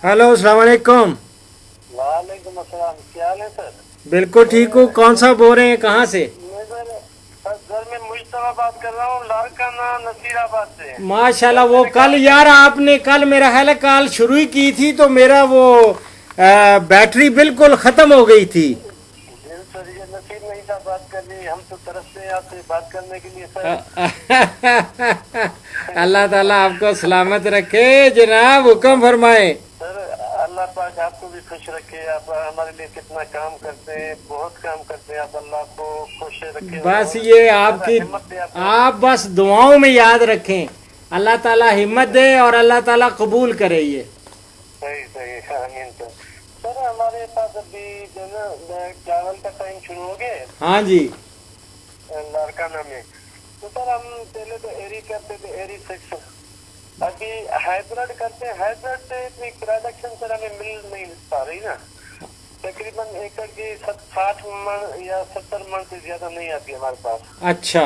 Hello, अस्सलाम वालेकुम। वालेकुम अस्सलाम। क्या हाल है सर? बिल्कुल ठीक हूँ। कौन सा बोल रहे हैं, कहाँ से? मैं सर मैं मुश्तबा बात कर रहा हूँ, लारकाना नसीराबाद से। माशाल्लाह। सर वो मैंने कल कहा यार आपने कल मेरा ख्याल है कॉल शुरू ही की थी तो मेरा वो बैटरी बिल्कुल ख़त्म हो गई थी। दिल सर ये नसीब नहीं था बात करनी, हम तो तरसते हैं आपसे बात करने के लिए सर। अल्लाह ताला आपको सलामत रखे जनाब, हुक्म फरमाए। सर अल्लाह पाक आपको भी खुश रखे। आप हमारे लिए कितना काम करते हैं, बहुत काम करते हैं। आप अल्लाह को खुश रखे बस और ये ज़्यादा आपकी, हिम्मत दे आपको। आप बस दुआओं में याद रखें। अल्लाह ताला हिम्मत दे और अल्लाह ताला कबूल करे ये। सही सही, आमीन सर। सर हमारे पास अभी जो ना चावल का टाइम शुरू हो गया है हाँ जी। लारकाना में। तो सर हम पहले तो एरी करते थे, एरी 6। अभी हाइब्रिड करते हैं। हाइब्रिड से इतनी प्रोडक्शन सर हमें मिल नहीं पा रही ना। तकरीबन एकड़ की 60 मन या 70 मन से ज्यादा नहीं आती हमारे पास। अच्छा।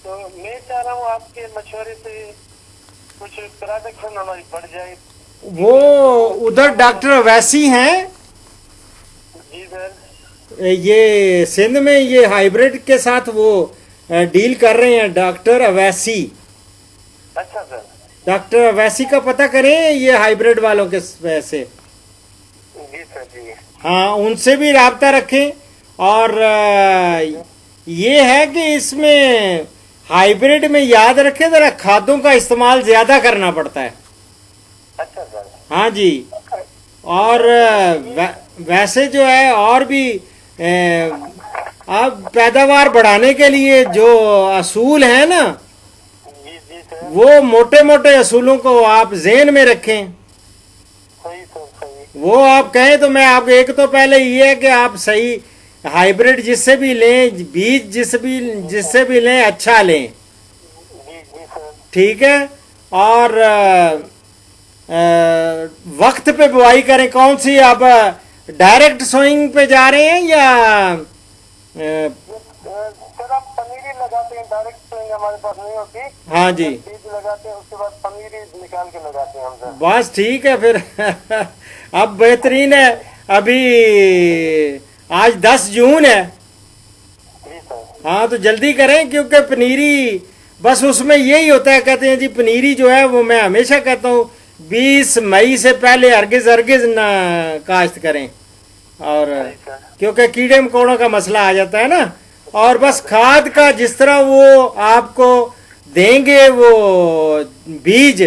तो मैं चाह रहा हूँ आपके मशवरे से कुछ प्रोडक्शन हमारी बढ़ जाए। वो उधर डॉक्टर वैसी हैं, जी सर। ये सिंध में ये हाइब्रिड के साथ वो डील कर रहे हैं, डॉक्टर अवैसी। अच्छा सर। डॉक्टर अवैसी का पता करें ये हाइब्रिड वालों के वैसे। जी सर जी। हाँ, उनसे भी राब्ता रखें। और ये है कि इसमें हाइब्रिड में याद रखें जरा खादों का इस्तेमाल ज्यादा करना पड़ता है। अच्छा सर। हाँ जी। और वैसे जो है और भी आप पैदावार बढ़ाने के लिए जो असूल है ना, जी जी सर। वो मोटे मोटे असूलों को आप ज़हन में रखें। सही सर सही। वो आप कहें तो मैं आपको एक तो पहले ये है कि आप सही हाइब्रिड जिससे भी लें, बीज जिससे भी लें अच्छा लें। जी जी सर। ठीक है। और वक्त पे बुआई करें। कौन सी आप डायरेक्ट सोइंग पे जा रहे हैं या सर आप पनीरी लगाते हैं, डायरेक्ट सोइंग हमारे पास नहीं होती। हाँ जी। बीज लगाते हैं, उसके बाद पनीरी निकाल के लगाते हैं हम सर। बस ठीक है फिर। अब बेहतरीन है। अभी आज 10 जून है। जी सर। हाँ, तो जल्दी करें क्योंकि पनीरी बस उसमें यही होता है, कहते हैं जी पनीरी जो है वो मैं हमेशा कहता हूँ 20 मई से पहले हरगिज हरगिज ना काश्त करें। और सही सर। क्योंकि कीड़े मकोड़ों का मसला आ जाता है ना। और बस खाद का जिस तरह वो आपको देंगे वो बीज,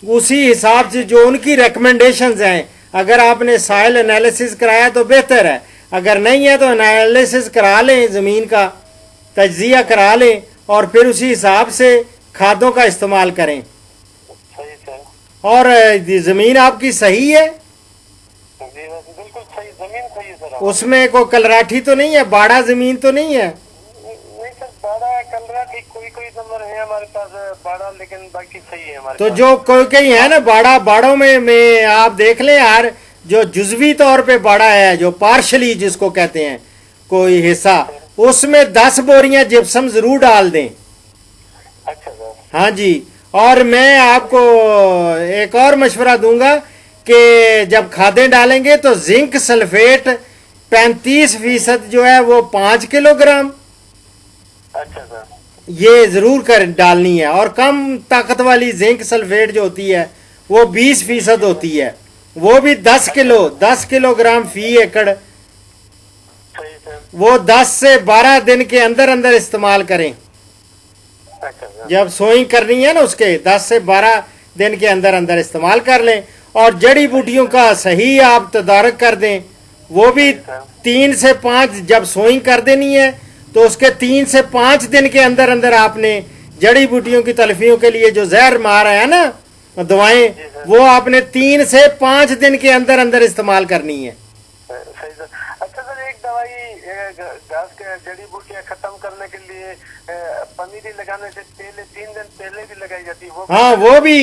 उसी हिसाब से जो उनकी रिकमेंडेशंस हैं, अगर आपने साइल एनालिसिस कराया तो बेहतर है, अगर नहीं है तो एनालिसिस करा लें, ज़मीन का तज्जिया करा लें और फिर उसी हिसाब से खादों का इस्तेमाल करें। सही सर। और ज़मीन आपकी सही है, जी बस बिल्कुल सही, जमीन सही है सर। उसमें कोई कलराठी तो नहीं है, बाड़ा ज़मीन तो नहीं है? नहीं सर, बाड़ा कलरा की कोई कोई नंबर है हमारे पास बाड़ा, लेकिन बाकी सही है हमारे तो पास। जो कोई कहीं है ना बाड़ों में आप देख लें यार, जो जुजवी तौर पे बाड़ा है, जो पार्शली जिसको कहते हैं कोई हिस्सा, उसमें 10 बोरियां जिप्सम जरूर डाल दें। अच्छा सर। हाँ जी। और मैं आपको एक और मशवरा दूंगा कि जब खादें डालेंगे तो जिंक सल्फेट 35% जो है वो 5 किलोग्राम अच्छा सर। ये जरूर कर डालनी है। और कम ताकत वाली जिंक सल्फेट जो होती है वो 20% होती है, वो भी 10 किलोग्राम फी एकड़। सही सर। वो 10 से 12 दिन के अंदर अंदर इस्तेमाल करें। अच्छा सर। जब सोइंग करनी है ना उसके 10 से 12 दिन के अंदर अंदर इस्तेमाल कर लें। और जड़ी बूटियों का सही आप तदारक कर दें, वो भी 3 से 5, जब सोइंग कर देनी है तो उसके 3 से 5 दिन के अंदर अंदर आपने जड़ी बूटियों की तलफियों के लिए जो जहर मार है ना दवाएं, वो आपने 3 से 5 दिन के अंदर अंदर इस्तेमाल करनी है। सही सर। अच्छा सर, एक दवाई घास के जड़ी बूटियां खत्म करने के लिए पनीरी लगाने से पहले 3 दिन पहले भी लगाई जाती है, वो हाँ, वो भी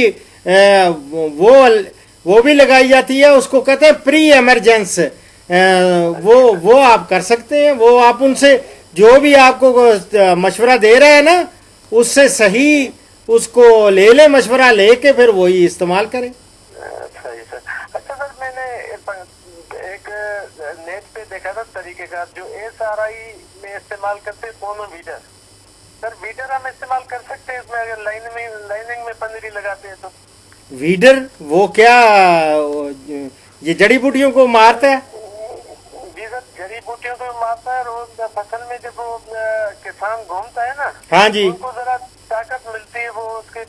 वो भी लगाई जाती है। उसको कहते हैं प्री एमरजेंस। वो आप कर सकते हैं। वो आप उनसे जो भी आपको मशवरा दे रहे हैं ना, उससे सही उसको ले लें, मशवरा लेके फिर वही इस्तेमाल करें। सही सर। अच्छा सर, नेट पे देखा था तरीकेकार जो SRI में इस्तेमाल करते मोनो वीडर। सर वीडर हम इस्तेमाल कर सकते हैं इसमें अगर लाइनिंग में पनीरी लगाते हैं तो? वीडर वो क्या, ये जड़ी बूटियों को मारता है? जी सर, जड़ी बूटियों को मारता है और फसल में जब वो किसान घूमता है ना, हाँ जी, उनको जरा ताकत मिलती है, वो उसके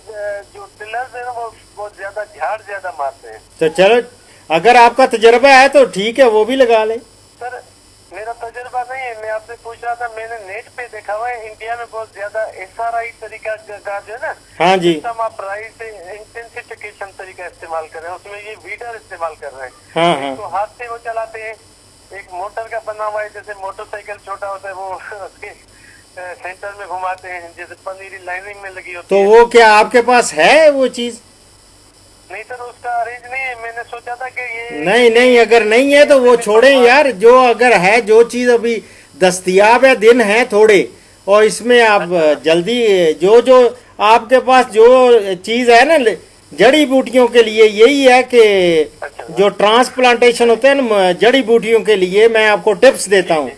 जो टिलर्स है ना वो ज्यादा झाड़ ज्यादा मारते हैं। तो चलो अगर आपका तजर्बा है तो ठीक है, वो भी लगा ले। सर मेरा तजुर्बा नहीं है, मैं आपसे पूछ रहा था, मैंने नेट पे देखा हुआ है इंडिया में बहुत ज्यादा SRI तरीका का जो है ना, हाँ जी, आप राइस इंटेंसिफिकेशन तरीका इस्तेमाल कर रहे हैं, उसमें ये वीडर इस्तेमाल कर रहे हैं। हाँ हाँ, तो हाथ से वो चलाते हैं, एक मोटर का बना हुआ है, जैसे मोटरसाइकिल छोटा होता है वो उसके सेंटर में घुमाते हैं, जैसे पनीरी लाइनिंग में लगी होती तो है। वो क्या आपके पास है वो चीज? नहीं सर, उसका अरेंज नहीं है, मैंने सोचा था कि ये नहीं नहीं, अगर नहीं है तो वो छोड़ें यार। जो अगर है, जो चीज अभी दस्तयाब है, दिन है थोड़े, और इसमें आप जल्दी जो जो आपके पास जो चीज है ना जड़ी बूटियों के लिए, यही है कि जो ट्रांसप्लांटेशन होते हैं ना जड़ी बूटियों के लिए, मैं आपको टिप्स देता हूँ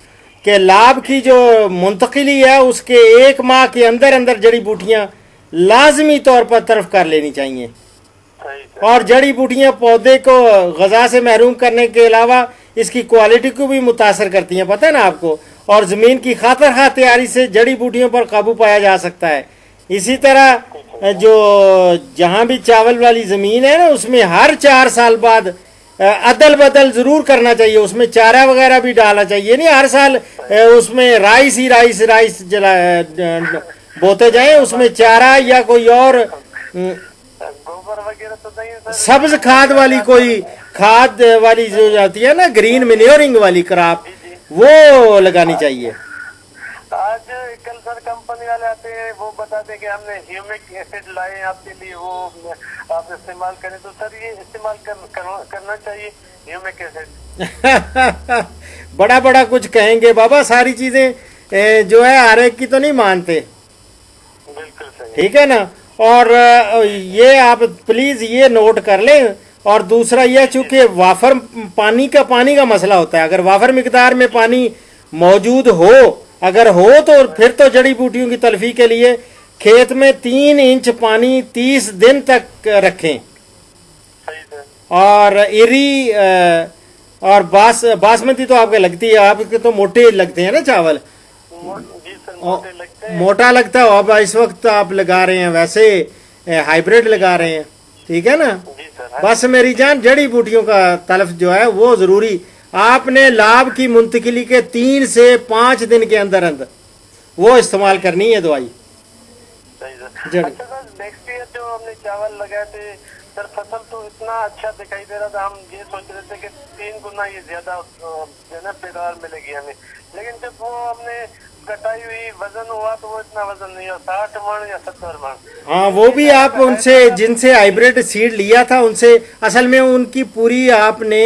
कि लाभ की जो मुंतकिली है उसके 1 माह के अंदर अंदर जड़ी बूटियां लाजमी तौर पर तरफ कर लेनी चाहिए। सही सर। और जड़ी बूटियां पौधे को गजा से महरूम करने के अलावा इसकी क्वालिटी को भी मुतासर करती हैं, पता है ना आपको। और ज़मीन की खातर खा तैयारी से जड़ी बूटियों पर काबू पाया जा सकता है। इसी तरह जो जहाँ भी चावल वाली ज़मीन है ना, उसमें हर 4 साल बाद अदल बदल ज़रूर करना चाहिए, उसमें चारा वगैरह भी डालना चाहिए। नहीं हर साल उसमें राइस ही राइस जला बोते जाएं, उसमें चारा या कोई और गोबर वगैरह तो नहीं है सर? सब्ज खाद वाली कोई खाद वाली जो जाती है ना, ग्रीन मेन्योरिंग वाली क्रॉप, वो लगानी चाहिए। आज कल सर कंपनी वाले आते हैं, वो बताते हैं कि हमने ह्यूमिक एसिड लाए हैं आपके लिए, वो आप इस्तेमाल करें। तो सर ये इस्तेमाल करना चाहिए ह्यूमिक एसिड? बड़ा बड़ा कुछ कहेंगे बाबा, सारी चीजें जो है हर एक की तो नहीं मानते। बिल्कुल सही। ठीक है ना। और ये आप प्लीज ये नोट कर लें। और दूसरा यह, चूंकि वाफर पानी का मसला होता है, अगर वाफर मिकदार में पानी मौजूद हो, अगर हो तो फिर तो जड़ी बूटियों की तलफी के लिए खेत में 3 इंच पानी 30 दिन तक रखें। सही सर। और इरी और बासमती तो आपके लगती है, आपके तो मोटे लगते हैं ना चावल। जी सर, मोटे लगते हैं। मोटा लगता है। अब इस वक्त आप लगा रहे हैं, वैसे हाइब्रिड लगा रहे हैं, ठीक है ना। जी सर। बस मेरी जान, जड़ी बूटियों का तलफ जो है वो जरूरी, आपने लाभ की मुंतकिली के 3 से 5 दिन के अंदर अंदर वो इस्तेमाल करनी है दवाई। सही सर। जड़ी। अच्छा सर, नेक्स्ट ईयर जो हमने चावल लगाए थे सर, फसल तो इतना अच्छा दिखाई दे रहा था, हम ये सोच रहे थे कि 3 गुना ये ज्यादा जो ना पैदावार मिलेगी हमें। लेकिन जब वो हमने कटाई हुई, वजन हुआ, तो वो इतना वजन नहीं हुआ, 60 मन या 70 मन। हाँ, वो भी आप उनसे जिनसे हाइब्रिड सीड लिया था उनसे असल में उनकी पूरी आपने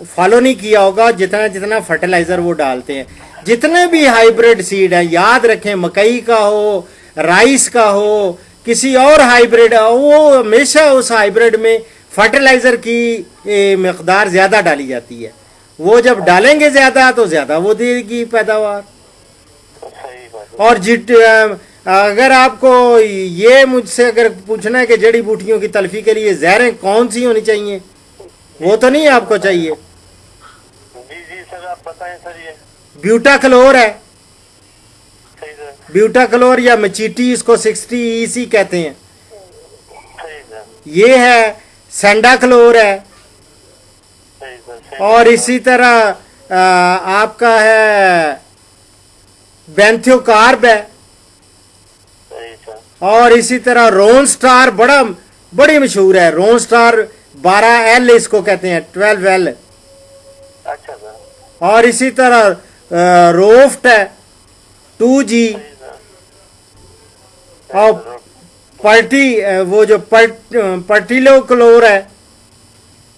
फॉलो नहीं किया होगा, जितना जितना फर्टिलाइजर वो डालते हैं। जितने भी हाइब्रिड सीड है, याद रखें, मकई का हो, राइस का हो, किसी और हाइब्रिड, वो हमेशा उस हाइब्रिड में फर्टिलाइजर की मकदार ज्यादा डाली जाती है। वो जब डालेंगे ज्यादा तो ज्यादा वो देगी पैदावार। सही बात। और अगर आपको ये मुझसे अगर पूछना है कि जड़ी बूटियों की तलफी के लिए जहरें कौन सी होनी चाहिए, वो तो नहीं आपको चाहिए। जी जी सर, आप बताएं सर। ये ब्यूटाक्लोर है, सही सर। ब्यूटाक्लोर या मचीटी, इसको 60 EC कहते हैं। सही सर। ये है सेंडाक्लोर है। सही सर। और इसी तरह आपका है बेंथियोकार्ब है। सही सर। और इसी तरह रोन स्टार बड़ी मशहूर है। रोन स्टार 12L इसको कहते हैं, 12L। अच्छा सर। और इसी तरह रोफ्ट है 2G। और वो जो पर्टिलो क्लोर है।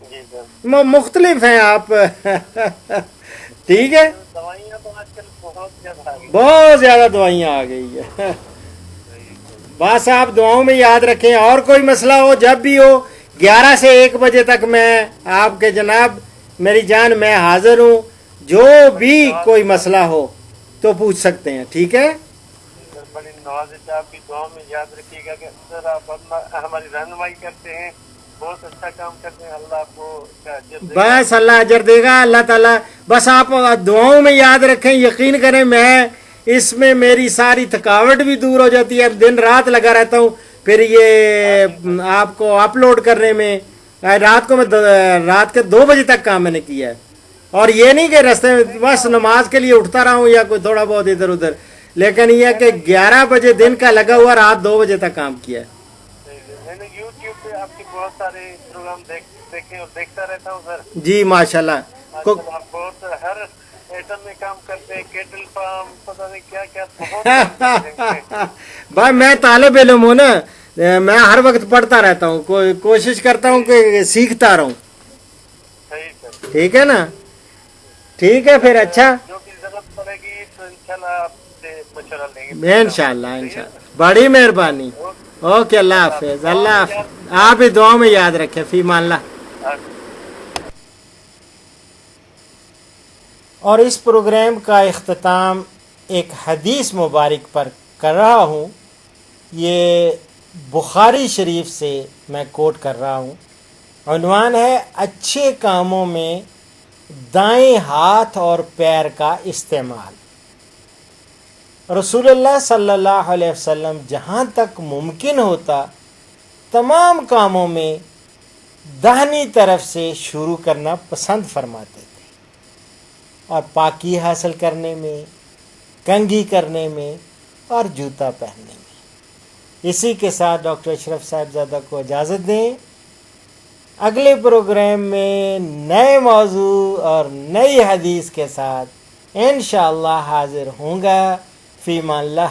जी सर। मुख्तलिफ हैं आप ठीक है। दवाइयाँ तो आजकल बहुत ज्यादा आ गई। बहुत ज्यादा दवाइयाँ आ गई है बस आप दुआओं में याद रखें। और कोई मसला हो, जब भी हो, 11 से 1 बजे तक मैं आपके जनाब मेरी जान मैं हाजिर हूँ, जो भी कोई मसला हो तो पूछ सकते हैं, ठीक है। सर बड़ी नवाज है, आप भी दुआ में याद रखिएगा कि सर आप हमारी रहनुमाई करते हैं, बहुत अच्छा काम करते हैं, अल्लाह आपको का अजर देगा। बस अल्लाह अजर देगा, अल्लाह ताला। बस आप दुआओं में याद रखें, यकीन करें मैं इसमें मेरी सारी थकावट भी दूर हो जाती है, दिन रात लगा रहता हूँ। फिर ये आपको अपलोड करने में रात को मैं रात के 2 बजे तक काम मैंने किया है, और ये नहीं कि रास्ते में बस नमाज के लिए उठता रहा हूँ या कोई थोड़ा बहुत इधर उधर, लेकिन यह कि 11 बजे दिन का लगा हुआ, रात 2 बजे तक काम किया है। मैंने YouTube पे आपके बहुत सारे प्रोग्राम देखे और देखता रहता हूँ सर। जी माशाल्लाह। आजकल आप बहुत हर आइटम में काम करते हैं, केटल फार्म, पता नहीं क्या क्या, बहुत भाई मैं तालिब इल्म हूँ ना, मैं हर वक्त पढ़ता रहता हूँ, कोशिश करता हूँ कि सीखता रहूँ। सही सर, ठीक है ना, ठीक है फिर। अच्छा, जो भी जरूरत पड़ेगी तो इंशाल्लाह आपसे मशवरा लेंगे। इंशाल्लाह इंशाल्लाह, बड़ी मेहरबानी। ओके, अल्लाह हाफिज। अल्लाह हाफिज। आप भी दुआ में याद रखें। फी मान ला। और इस प्रोग्राम का इख्तिताम एक हदीस मुबारक पर कर रहा हूँ। ये बुखारी शरीफ से मैं कोट कर रहा हूँ। उन्वान है, अच्छे कामों में दाएं हाथ और पैर का इस्तेमाल। रसूलुल्लाह सल्लल्लाहु अलैहि वसल्लम जहाँ तक मुमकिन होता तमाम कामों में दाहिनी तरफ से शुरू करना पसंद फरमाते थे, और पाकी हासिल करने में, कंघी करने में और जूता पहनने में। इसी के साथ डॉक्टर अशरफ साहिबजादा को इजाज़त दें। अगले प्रोग्राम में नए मौजू और नई हदीस के साथ इंशाअल्लाह हाजिर होऊंगा। फी मान अल्लाह।